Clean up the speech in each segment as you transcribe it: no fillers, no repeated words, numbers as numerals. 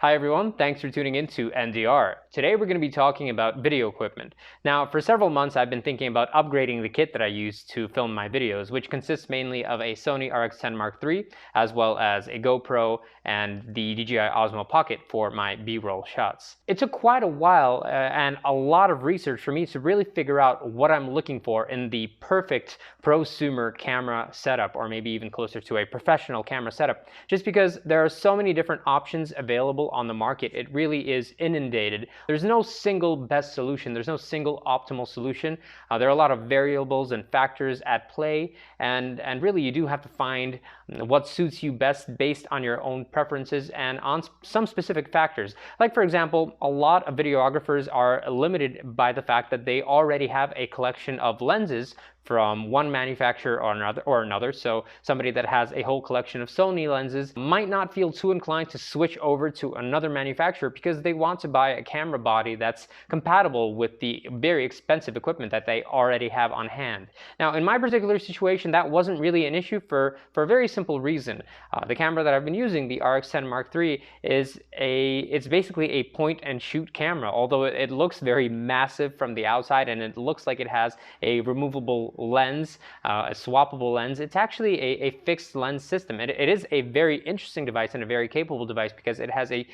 Hi everyone, thanks for tuning in to NDR. Today we're going to be talking about video equipment. Now, for several months I've been thinking about upgrading the kit that I use to film my videos, which consists mainly of a Sony RX10 III, as well as a GoPro and the DJI Osmo Pocket for my B-roll shots. It took quite a while and a lot of research for me to really figure out what I'm looking for in the perfect prosumer camera setup, or maybe even closer to a professional camera setup, just because there are so many different options available on the market. It really is inundated. There's no single best solution. There's no single optimal solution. There are a lot of variables and factors at play, and really you do have to find what suits you best based on your own preferences and on some specific factors. Like, for example, a lot of videographers are limited by the fact that they already have a collection of lenses from one manufacturer or another. So somebody that has a whole collection of Sony lenses might not feel too inclined to switch over to another manufacturer because they want to buy a camera body that's compatible with the very expensive equipment that they already have on hand. Now, in my particular situation, that wasn't really an issue for a very simple reason. The camera that I've been using, the RX10 III, it's basically a point and shoot camera. Although it looks very massive from the outside and it looks like it has a removable lens, a swappable lens, it's actually a fixed lens system. It is a very interesting device and a very capable device because it has an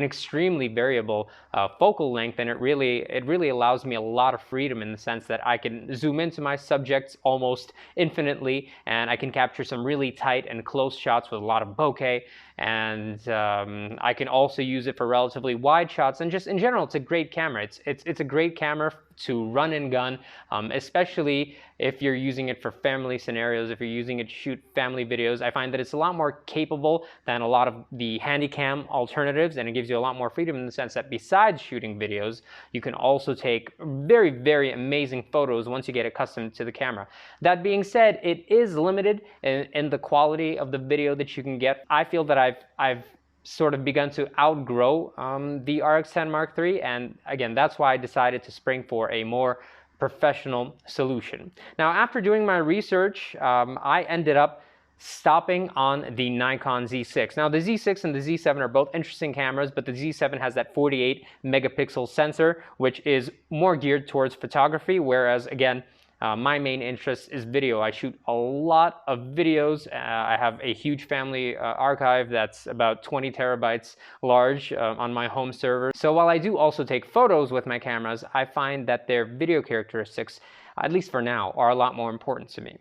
extremely variable focal length, and it really allows me a lot of freedom in the sense that I can zoom into my subjects almost infinitely, and I can capture some really tight and close shots with a lot of bokeh, and I can also use it for relatively wide shots, and just in general, it's a great camera. It's a great camera to run and gun, especially if you're using it for family scenarios, if you're using it to shoot family videos. I find that it's a lot more capable than a lot of the handycam alternatives, and it gives you a lot more freedom in the sense that besides shooting videos, you can also take very, very amazing photos once you get accustomed to the camera. That being said, it is limited in the quality of the video that you can get. I feel that I've sort of begun to outgrow the RX10 III, and again, that's why I decided to spring for a more professional solution. Now, after doing my research, I ended up stopping on the Nikon Z6. Now, the Z6 and the Z7 are both interesting cameras, but the Z7 has that 48 megapixel sensor, which is more geared towards photography, whereas again, my main interest is video. I shoot a lot of videos. I have a huge family archive that's about 20 terabytes large on my home server. So while I do also take photos with my cameras, I find that their video characteristics, at least for now, are a lot more important to me.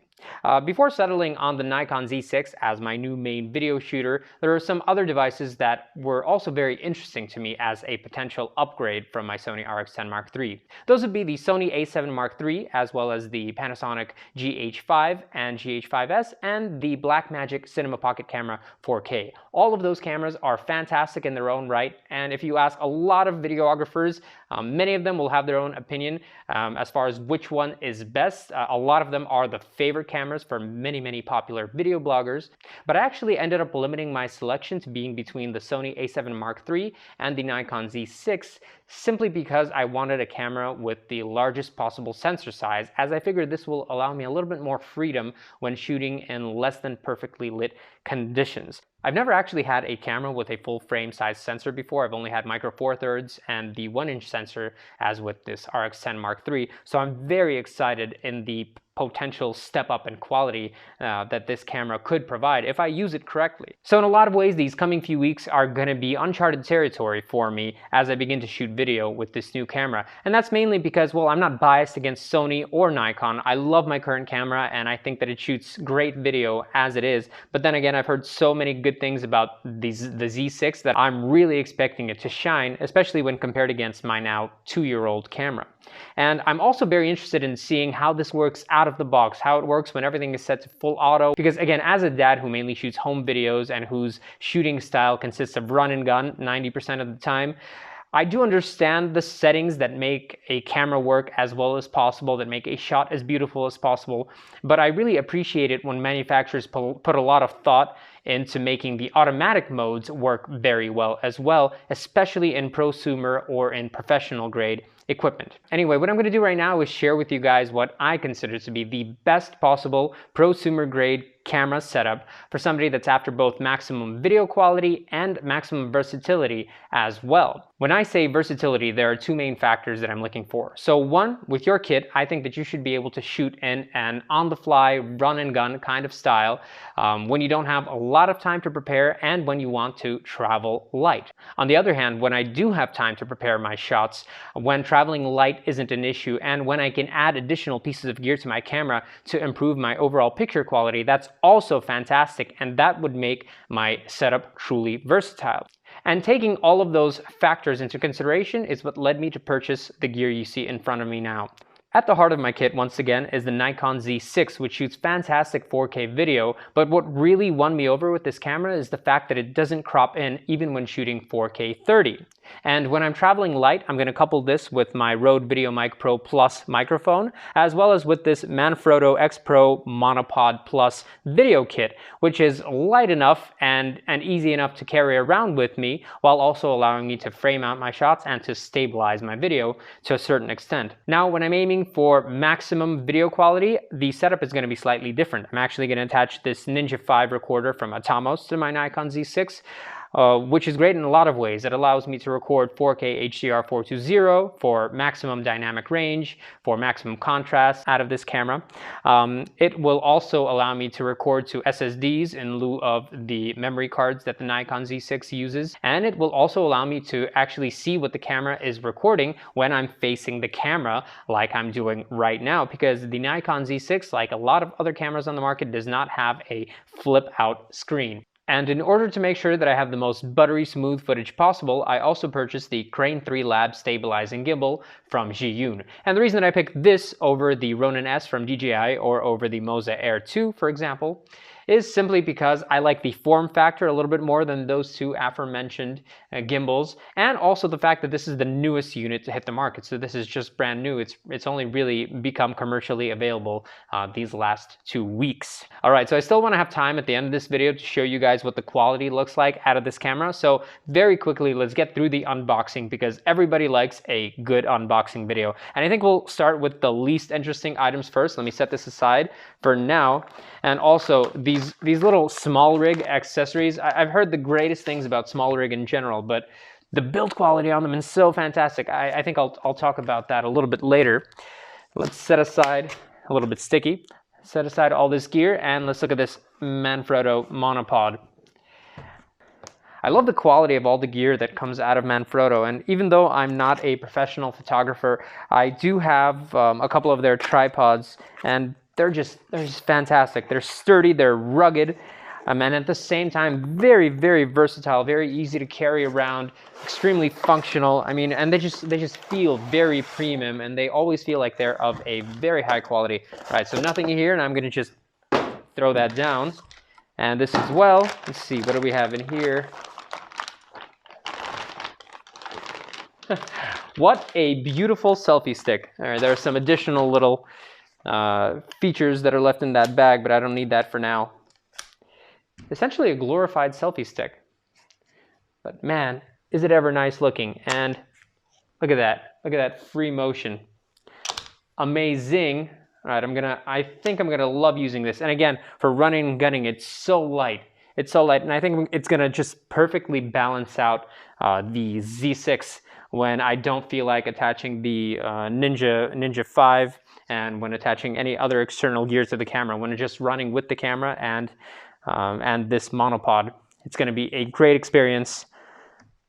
Before settling on the Nikon Z6 as my new main video shooter, there are some other devices that were also very interesting to me as a potential upgrade from my Sony RX10 III. Those would be the Sony a7 Mark III, as well as the Panasonic GH5 and GH5S, and the Blackmagic Cinema Pocket Camera 4K. All of those cameras are fantastic in their own right, and if you ask a lot of videographers, many of them will have their own opinion as far as which one is best. A lot of them are the favorite cameras for many popular video bloggers, but I actually ended up limiting my selection to being between the Sony a7 Mark III and the Nikon Z6, simply because I wanted a camera with the largest possible sensor size, as I figured this will allow me a little bit more freedom when shooting in less than perfectly lit conditions. I've never actually had a camera with a full frame size sensor before. I've only had micro four thirds and the 1-inch sensor as with this RX10 Mark III, so I'm very excited in the potential step up in quality that this camera could provide if I use it correctly. So in a lot of ways, these coming few weeks are going to be uncharted territory for me as I begin to shoot video with this new camera. And that's mainly because, well, I'm not biased against Sony or Nikon. I love my current camera and I think that it shoots great video as it is. But then again, I've heard so many good things about the Z6 that I'm really expecting it to shine, especially when compared against my now 2-year-old camera. And I'm also very interested in seeing how this works out of the box, how it works when everything is set to full auto. Because again, as a dad who mainly shoots home videos and whose shooting style consists of run and gun 90% of the time, I do understand the settings that make a camera work as well as possible, that make a shot as beautiful as possible, but I really appreciate it when manufacturers put a lot of thought into making the automatic modes work very well as well, especially in prosumer or in professional grade. equipment. Anyway, what I'm going to do right now is share with you guys what I consider to be the best possible prosumer grade camera setup for somebody that's after both maximum video quality and maximum versatility as well. When I say versatility, there are two main factors that I'm looking for. So one, with your kit, I think that you should be able to shoot in an on-the-fly, run-and-gun kind of style when you don't have a lot of time to prepare and when you want to travel light. On the other hand, when I do have time to prepare my shots, when traveling light isn't an issue, and when I can add additional pieces of gear to my camera to improve my overall picture quality, that's also fantastic, and that would make my setup truly versatile. And taking all of those factors into consideration is what led me to purchase the gear you see in front of me now. At the heart of my kit, once again, is the Nikon Z6, which shoots fantastic 4K video, but what really won me over with this camera is the fact that it doesn't crop in even when shooting 4K 30. And when I'm traveling light, I'm going to couple this with my Rode VideoMic Pro Plus microphone, as well as with this Manfrotto X Pro Monopod Plus video kit, which is light enough and easy enough to carry around with me, while also allowing me to frame out my shots and to stabilize my video to a certain extent. Now, when I'm aiming for maximum video quality, the setup is going to be slightly different. I'm actually going to attach this Ninja 5 recorder from Atomos to my Nikon Z6. Which is great in a lot of ways. It allows me to record 4K HDR 420 for maximum dynamic range, for maximum contrast out of this camera. It will also allow me to record to SSDs in lieu of the memory cards that the Nikon Z6 uses. And it will also allow me to actually see what the camera is recording when I'm facing the camera like I'm doing right now, because the Nikon Z6, like a lot of other cameras on the market, does not have a flip out screen. And in order to make sure that I have the most buttery smooth footage possible, I also purchased the Crane 3 Lab stabilizing gimbal from Zhiyun. And the reason that I picked this over the Ronin S from DJI or over the Moza Air 2, for example, is simply because I like the form factor a little bit more than those two aforementioned gimbals, and also the fact that this is the newest unit to hit the market. So this is just brand new. It's only really become commercially available these last 2 weeks. All right, so I still want to have time at the end of this video to show you guys what the quality looks like out of this camera. So very quickly, let's get through the unboxing, because everybody likes a good unboxing video. And I think we'll start with the least interesting items first. Let me set this aside for now. And also these little small rig accessories. I've heard the greatest things about small rig in general, but the build quality on them is so fantastic. I think I'll talk about that a little bit later. Let's set aside, a little bit sticky, set aside all this gear, and let's look at this Manfrotto monopod. I love the quality of all the gear that comes out of Manfrotto, and even though I'm not a professional photographer, I do have a couple of their tripods, and they're just fantastic. They're sturdy, they're rugged, and at the same time, very, very versatile, very easy to carry around, extremely functional. I mean, and they just feel very premium, and they always feel like they're of a very high quality. All right, so nothing here, and I'm gonna just throw that down. And this as well. Let's see, what do we have in here? What a beautiful selfie stick. All right, there are some additional little features that are left in that bag, but I don't need that for now. Essentially a glorified selfie stick. But man, is it ever nice looking. And look at that free motion. Amazing. All right, I think I'm gonna love using this. And again, for running and gunning, it's so light. It's so light, and I think it's gonna just perfectly balance out the Z6 when I don't feel like attaching the Ninja 5, and when attaching any other external gear to the camera. When just running with the camera and this monopod, it's going to be a great experience,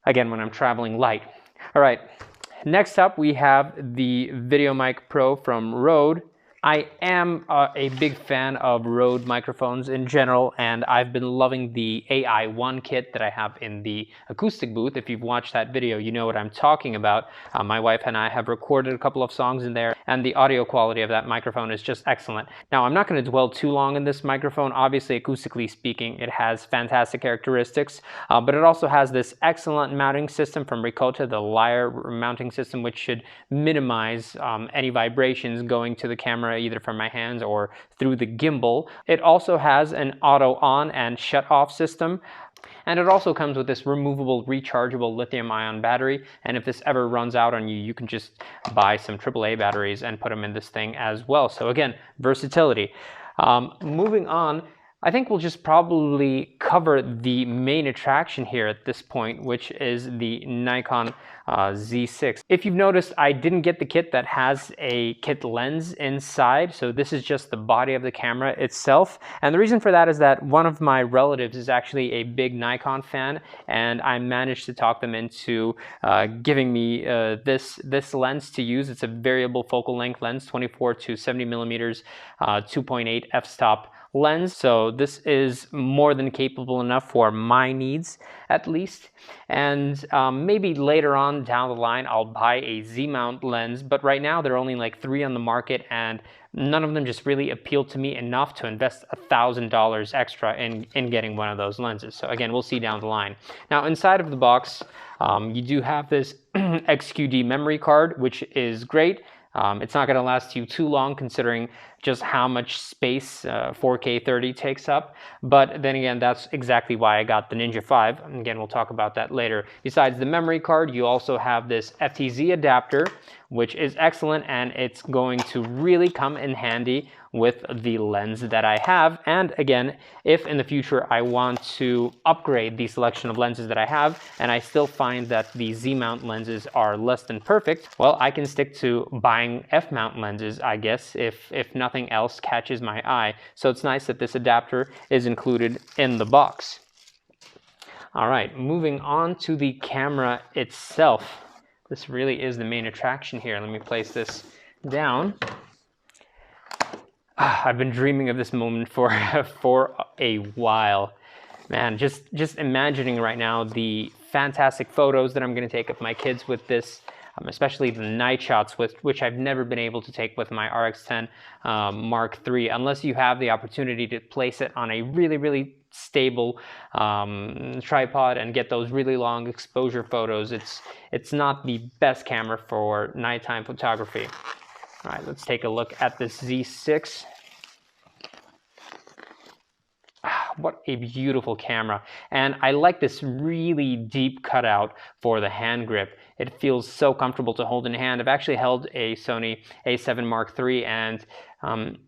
again, when I'm traveling light. All right, next up we have the VideoMic Pro from Rode. I am a big fan of Rode microphones in general, and I've been loving the AI1 kit that I have in the acoustic booth. If you've watched that video, you know what I'm talking about. My wife and I have recorded a couple of songs in there, and the audio quality of that microphone is just excellent. Now, I'm not going to dwell too long in this microphone. Obviously, acoustically speaking, it has fantastic characteristics, but it also has this excellent mounting system from Ricotta, the lyre mounting system, which should minimize any vibrations going to the camera, either from my hands or through the gimbal. It also has an auto on and shut off system. And it also comes with this removable rechargeable lithium-ion battery, and if this ever runs out on you, you can just buy some AAA batteries and put them in this thing as well. So again, versatility. Moving on, I think we'll just probably cover the main attraction here at this point, which is the Nikon Z6. If you've noticed, I didn't get the kit that has a kit lens inside, so this is just the body of the camera itself. And the reason for that is that one of my relatives is actually a big Nikon fan, and I managed to talk them into giving me this lens to use. It's a variable focal length lens, 24 to 70 millimeters, 2.8 f-stop lens, so this is more than capable enough for my needs, at least. And maybe later on down the line I'll buy a Z-mount lens, but right now there are only like 3 on the market, and none of them just really appealed to me enough to invest $1,000 extra in getting one of those lenses. So again, we'll see down the line. Now inside of the box, you do have this XQD memory card, which is great. It's not going to last you too long considering just how much space 4K 30 takes up. But then again, that's exactly why I got the Ninja 5. And again, we'll talk about that later. Besides the memory card, you also have this FTZ adapter, which is excellent, and it's going to really come in handy with the lens that I have. And again, if in the future I want to upgrade the selection of lenses that I have, and I still find that the Z-mount lenses are less than perfect, well, I can stick to buying F-mount lenses, I guess, if nothing else catches my eye. So it's nice that this adapter is included in the box. All right, moving on to the camera itself. This really is the main attraction here. Let me place this down. I've been dreaming of this moment for a while. Man, just imagining right now the fantastic photos that I'm going to take of my kids with this, especially the night shots, which I've never been able to take with my RX10 Mark III, unless you have the opportunity to place it on a really stable tripod and get those really long exposure photos. It's not the best camera for nighttime photography. All right, let's take a look at this Z6. What a beautiful camera. And I like this really deep cutout for the hand grip. It feels so comfortable to hold in hand. I've actually held a Sony A7 Mark III, and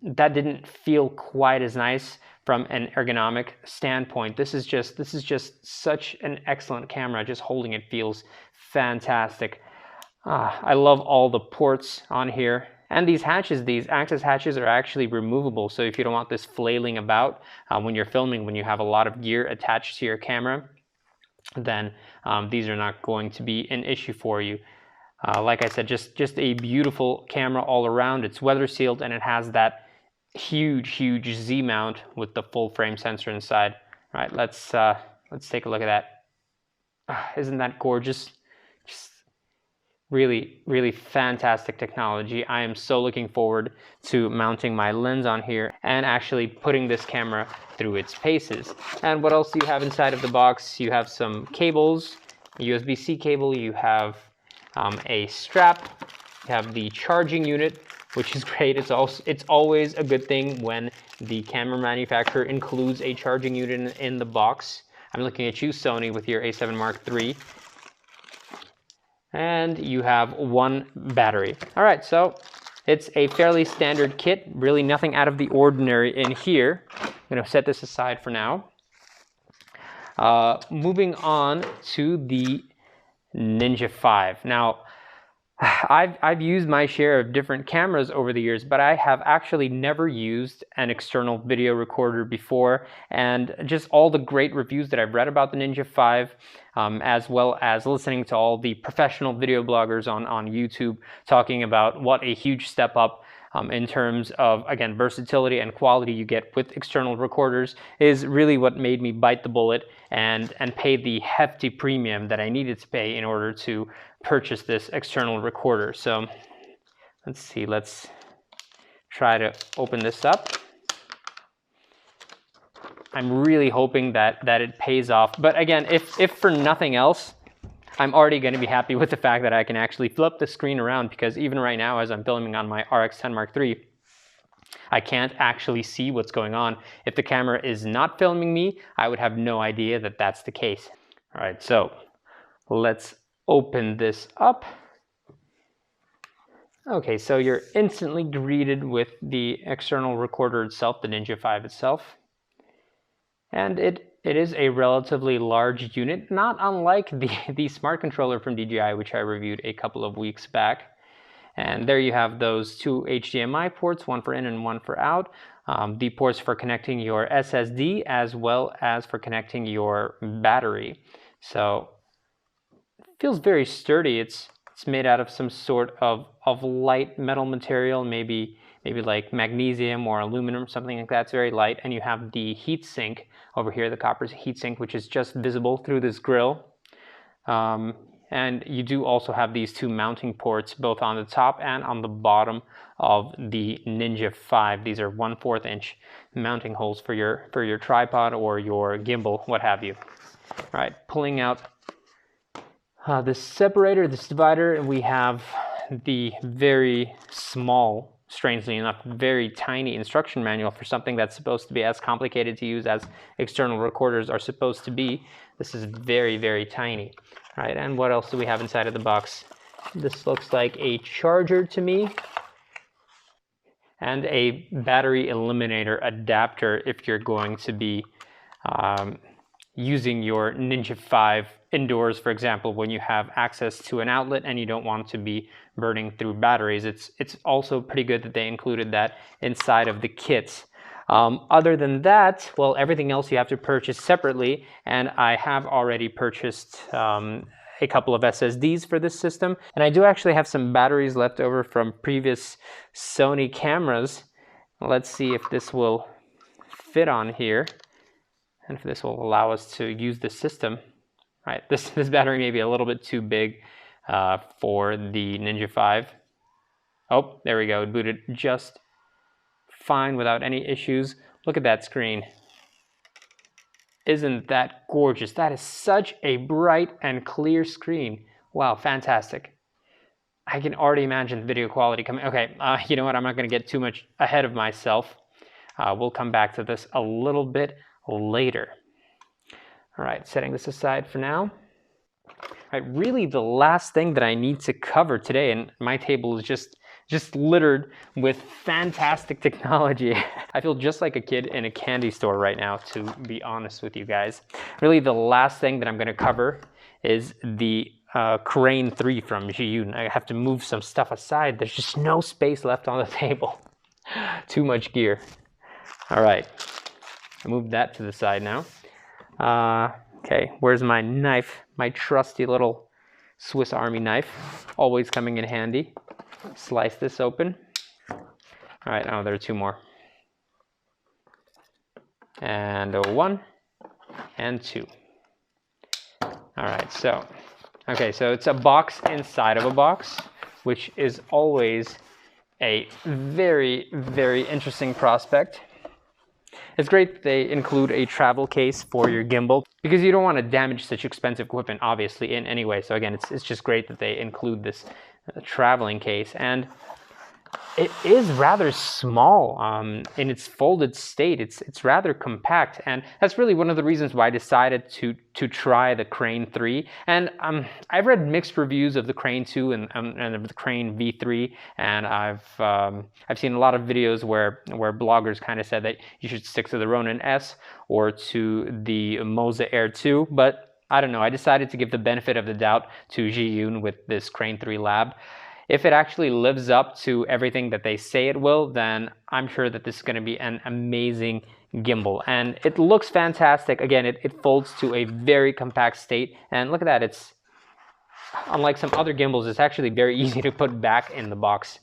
that didn't feel quite as nice from an ergonomic standpoint. This is just such an excellent camera. Just holding it feels fantastic. I love all the ports on here. And these hatches, these access hatches, are actually removable. So if you don't want this flailing about when you're filming, when you have a lot of gear attached to your camera, then these are not going to be an issue for you. Like I said, just a beautiful camera all around. It's weather sealed, and it has that huge Z mount with the full frame sensor inside. All right, let's take a look at that. Isn't that gorgeous? Just really fantastic technology. I am so looking forward to mounting my lens on here and actually putting this camera through its paces. And what else do you have inside of the box? You have some cables, a USB-C cable, you have a strap, you have the charging unit, which is great. It's always a good thing when the camera manufacturer includes a charging unit in the box. I'm looking at you, Sony, with your A7 Mark III. And you have one battery. All right, so it's a fairly standard kit, really nothing out of the ordinary in here. I'm gonna set this aside for now. Moving on to the Ninja 5. Now, I've used my share of different cameras over the years, but I have actually never used an external video recorder before, and just all the great reviews that I've read about the Ninja 5, as well as listening to all the professional video bloggers on YouTube talking about what a huge step up in terms of, again, versatility and quality you get with external recorders is really what made me bite the bullet and pay the hefty premium that I needed to pay in order to purchase this external recorder. So let's see, let's try to open this up. I'm really hoping that it pays off. But again, if for nothing else, I'm already going to be happy with the fact that I can actually flip the screen around, because even right now as I'm filming on my RX10 Mark III, I can't actually see what's going on. If the camera is not filming me, I would have no idea that that's the case. All right, so let's open this up. Okay, so you're instantly greeted with the external recorder itself, the Ninja 5 itself. And it is a relatively large unit, not unlike the smart controller from DJI, which I reviewed a couple of weeks back. And there you have those two HDMI ports, one for in and one for out. The ports for connecting your SSD as well as for connecting your battery. So it feels very sturdy. It's made out of some sort of light metal material, maybe like magnesium or aluminum, something like that. It's very light. And you have the heat sink over here, the copper heat sink, which is just visible through this grill. And you do also have these two mounting ports, both on the top and on the bottom of the Ninja 5. These are 1/4 inch mounting holes for your tripod or your gimbal, what have you. All right, pulling out this separator, this divider, we have the very small, strangely enough, very tiny instruction manual for something that's supposed to be as complicated to use as external recorders are supposed to be. This is very, very tiny. All right, and what else do we have inside of the box? This looks like a charger to me, and a battery eliminator adapter if you're going to be using your Ninja 5 indoors, for example, when you have access to an outlet and you don't want to be burning through batteries. It's also pretty good that they included that inside of the kits. Other than that, well, everything else you have to purchase separately, and I have already purchased a couple of SSDs for this system, and I do actually have some batteries left over from previous Sony cameras. Let's see if this will fit on here, and if this will allow us to use the system. All right, this battery may be a little bit too big for the Ninja 5. Oh, there we go, it booted just fine without any issues. Look at that screen. Isn't that gorgeous? That is such a bright and clear screen. Wow, fantastic. I can already imagine video quality coming. Okay, you know what? I'm not going to get too much ahead of myself. We'll come back to this a little bit later. All right, setting this aside for now. All right, really the last thing that I need to cover today, and my table is just littered with fantastic technology. I feel just like a kid in a candy store right now, to be honest with you guys. Really, the last thing that I'm going to cover is the Crane 3 from Zhiyun. I have to move some stuff aside. There's just no space left on the table. Too much gear. All right, I moved that to the side now. Okay, where's my knife? My trusty little Swiss Army knife, always coming in handy. Slice this open. All right, oh, there are two more. And 1 and 2. All right, so, okay, so it's a box inside of a box, which is always a very, very interesting prospect. It's great that they include a travel case for your gimbal, because you don't want to damage such expensive equipment, obviously, in any way. So again, it's just great that they include this traveling case, and it is rather small in its folded state. It's rather compact, and that's really one of the reasons why I decided to try the Crane 3. And I've read mixed reviews of the Crane 2 and of the Crane V3, and I've seen a lot of videos where bloggers kind of said that you should stick to the Ronin S or to the Moza Air 2, but I don't know, I decided to give the benefit of the doubt to Zhiyun with this Crane 3 Lab. If it actually lives up to everything that they say it will, then I'm sure that this is going to be an amazing gimbal. And it looks fantastic. Again, it folds to a very compact state. And look at that, it's, unlike some other gimbals, it's actually very easy to put back in the box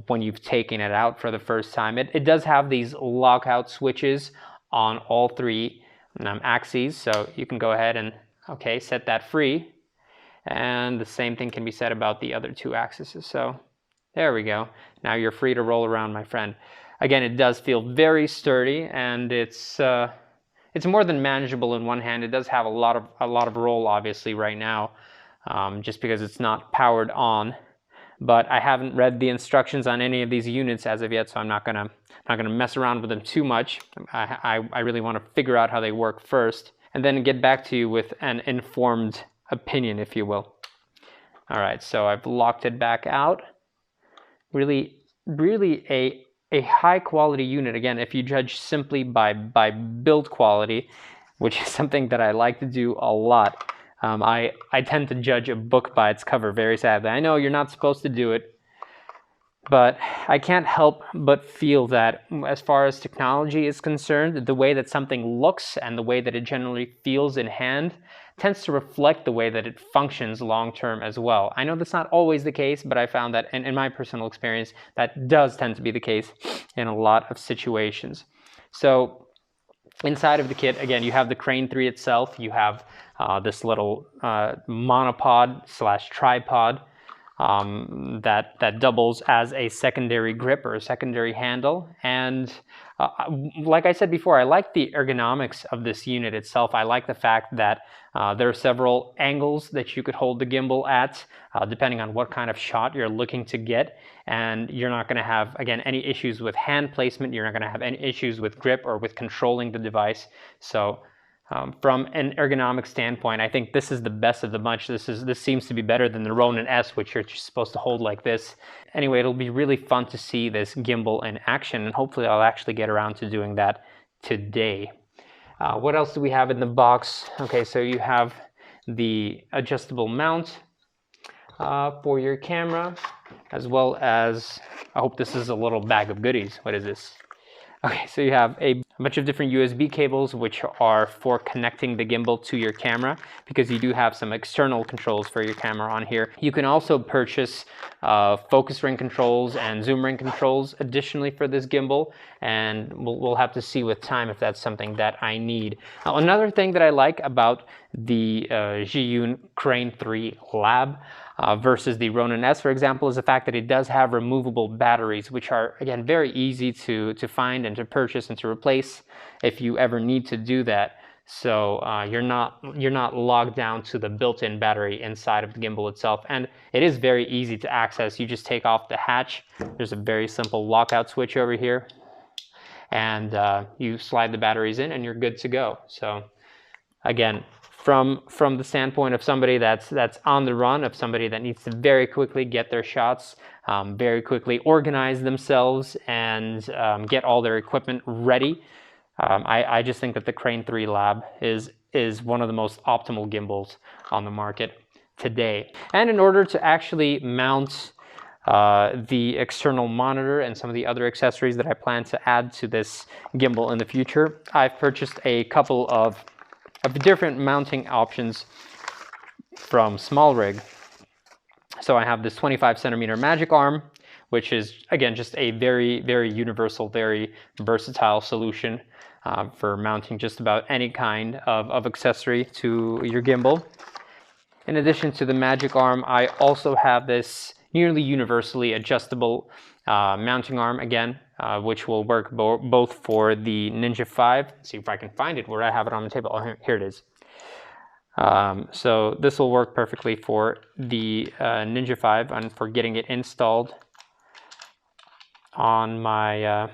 when you've taken it out for the first time. It does have these lockout switches on all three axes, so you can go ahead and, okay, set that free. And the same thing can be said about the other two axes. So there we go. Now you're free to roll around, my friend. Again, it does feel very sturdy, and it's more than manageable in one hand. It does have a lot of roll, obviously, right now, just because it's not powered on. but I haven't read the instructions on any of these units as of yet, so I'm not gonna mess around with them too much. I really want to figure out how they work first, and then get back to you with an informed opinion, if you will. All right, so I've locked it back out. Really a high quality unit. Again, if you judge simply by build quality, which is something that I like to do a lot. I tend to judge a book by its cover, very sadly. I know you're not supposed to do it, but I can't help but feel that as far as technology is concerned, the way that something looks and the way that it generally feels in hand tends to reflect the way that it functions long term as well. I know that's not always the case, but I found that in my personal experience, that does tend to be the case in a lot of situations. So inside of the kit, again, you have the Crane 3 itself. You have this little monopod / tripod that doubles as a secondary grip or a secondary handle. And like I said before, I like the ergonomics of this unit itself. I like the fact that there are several angles that you could hold the gimbal at, depending on what kind of shot you're looking to get. And you're not going to have, again, any issues with hand placement. You're not going to have any issues with grip or with controlling the device. So from an ergonomic standpoint, I think this is the best of the bunch. This seems to be better than the Ronin S, which you're just supposed to hold like this. Anyway, it'll be really fun to see this gimbal in action, and hopefully I'll actually get around to doing that today. What else do we have in the box? Okay, so you have the adjustable mount for your camera, as well as, I hope this is a little bag of goodies. What is this? Okay, so you have a bunch of different USB cables, which are for connecting the gimbal to your camera, because you do have some external controls for your camera on here. You can also purchase focus ring controls and zoom ring controls additionally for this gimbal, and we'll have to see with time if that's something that I need. Now, another thing that I like about the Zhiyun Crane 3 Lab versus the Ronin S, for example, is the fact that it does have removable batteries, which are, again, very easy to find and to purchase and to replace if you ever need to do that. So you're not logged down to the built-in battery inside of the gimbal itself, and it is very easy to access. You just take off the hatch. There's a very simple lockout switch over here, and you slide the batteries in and you're good to go. So again, from the standpoint of somebody that's on the run, of somebody that needs to very quickly get their shots, very quickly organize themselves, and get all their equipment ready, I just think that the Crane 3 Lab is one of the most optimal gimbals on the market today. And in order to actually mount the external monitor and some of the other accessories that I plan to add to this gimbal in the future, I've purchased a couple of different mounting options from SmallRig. So I have this 25cm magic arm, which is, again, just a very, very universal, very versatile solution for mounting just about any kind of accessory to your gimbal. In addition to the magic arm, I also have this nearly universally adjustable mounting arm, again, which will work both for the Ninja 5. Let's see if I can find it where I have it on the table. Oh, here it is. So this will work perfectly for the Ninja 5 and for getting it installed on my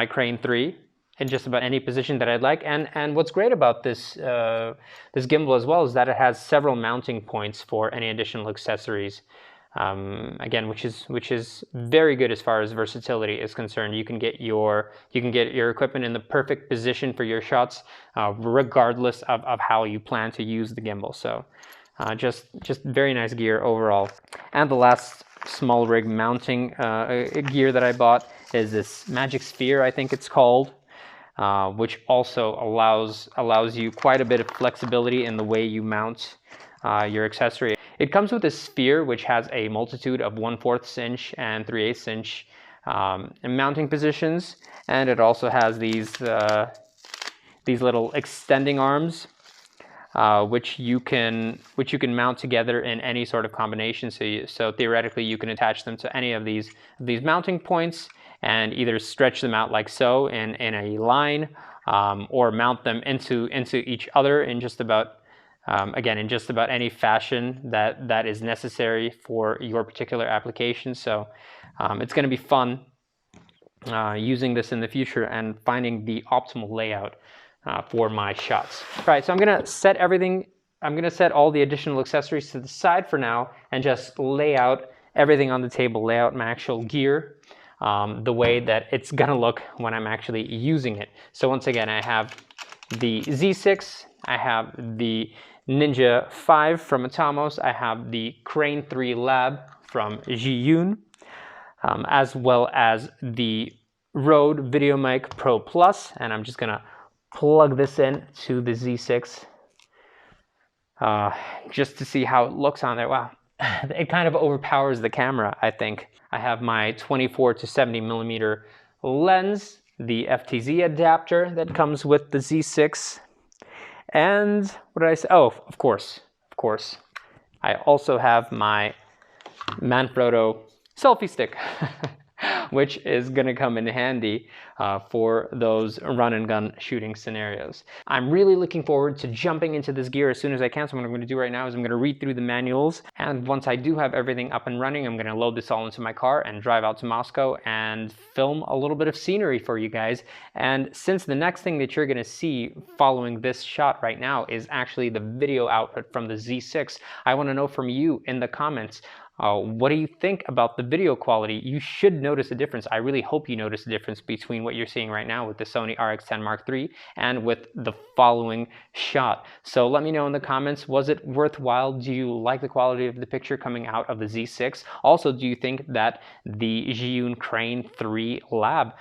Crane 3 in just about any position that I'd like. And what's great about this this gimbal as well is that it has several mounting points for any additional accessories. Again, which is very good as far as versatility is concerned. You can get your equipment in the perfect position for your shots, regardless of how you plan to use the gimbal. So just very nice gear overall. And the last SmallRig mounting gear that I bought is this Magic Sphere, I think it's called, which also allows you quite a bit of flexibility in the way you mount your accessory. It comes with a sphere which has a multitude of 1/4 inch and 3/8 inch mounting positions, and it also has these little extending arms, which you can mount together in any sort of combination. So theoretically, you can attach them to any of these mounting points and either stretch them out like so in a line, or mount them into each other in just about again, in just about any fashion that is necessary for your particular application. So it's going to be fun using this in the future and finding the optimal layout for my shots. All right, so I'm going to set everything. I'm going to set all the additional accessories to the side for now and just lay out everything on the table, lay out my actual gear the way that it's going to look when I'm actually using it. So once again, I have the Z6, I have the Ninja 5 from Atomos, I have the Crane 3 Lab from Zhiyun, as well as the Rode VideoMic Pro Plus, and I'm just going to plug this in to the Z6 just to see how it looks on there. Wow, it kind of overpowers the camera, I think. I have my 24 to 70 millimeter lens, the FTZ adapter that comes with the Z6, and what did I say? Oh, of course. I also have my Manfrotto selfie stick, which is going to come in handy for those run and gun shooting scenarios. I'm really looking forward to jumping into this gear as soon as I can. So what I'm going to do right now is I'm going to read through the manuals, and once I do have everything up and running, I'm going to load this all into my car and drive out to Moscow and film a little bit of scenery for you guys. And since the next thing that you're going to see following this shot right now is actually the video output from the Z6, I want to know from you in the comments, what do you think about the video quality? You should notice a difference. I really hope you notice a difference between what you're seeing right now with the Sony RX10 III and with the following shot. So let me know in the comments, was it worthwhile? Do you like the quality of the picture coming out of the Z6? Also, do you think that the Zhiyun Crane 3 Lab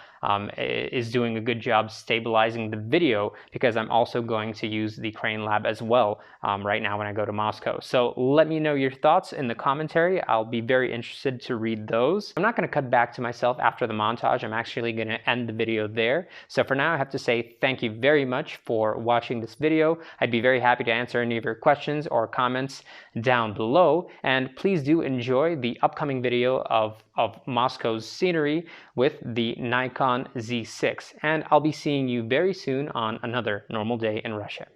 is doing a good job stabilizing the video? Because I'm also going to use the Crane Lab as well right now when I go to Moscow. So let me know your thoughts in the commentary. I'll be very interested to read those. I'm not going to cut back to myself after the montage. I'm actually going to end the video there. So for now, I have to say thank you very much for watching this video. I'd be very happy to answer any of your questions or comments down below. And please do enjoy the upcoming video of Moscow's scenery with the Nikon Z6. And I'll be seeing you very soon on another normal day in Russia.